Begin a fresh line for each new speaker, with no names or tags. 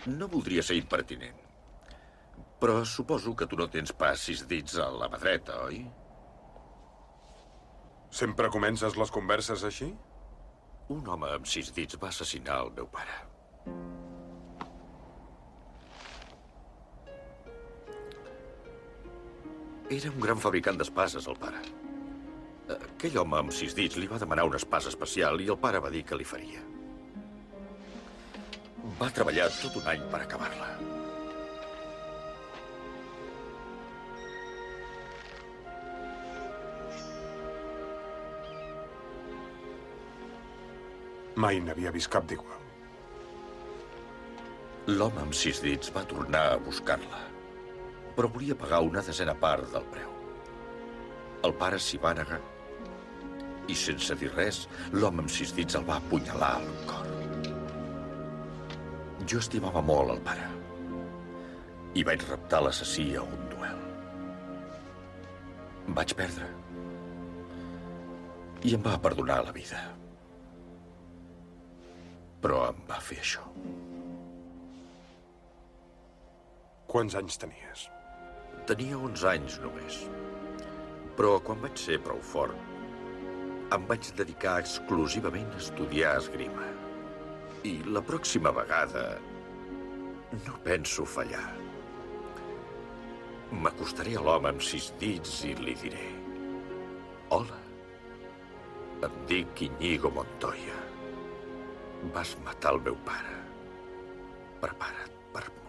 No voldria ser impertinent, però suposo que tu no tens pas 6 dits a la mà dreta, oi?
Sempre comences les converses així?
Un home amb 6 dits va assassinar el meu pare. Era un gran fabricant d'espases, el pare. Aquell home amb 6 dits li va demanar una espasa especial i el pare va dir que li faria. Va treballar tot un any per acabar-la.
Mai n'havia vist cap d'igual.
L'home amb 6 dits va tornar a buscar-la, però volia pagar una desena part del preu. El pare s'hi va negar i, sense dir res, l'home amb 6 dits el va apunyalar al cor. Jo estimava molt el pare i vaig reptar l'assassí a un duel. Vaig perdre i em va perdonar la vida. Però em va fer això.
Quants anys tenies?
Tenia 11 anys només. Però quan vaig ser prou fort, em vaig dedicar exclusivament a estudiar esgrima. I la pròxima vegada no penso fallar. M'acostaré a l'home amb 6 dits i li diré: hola, em dic Iñigo Montoya. Vas matar el meu pare. Prepara't per morir.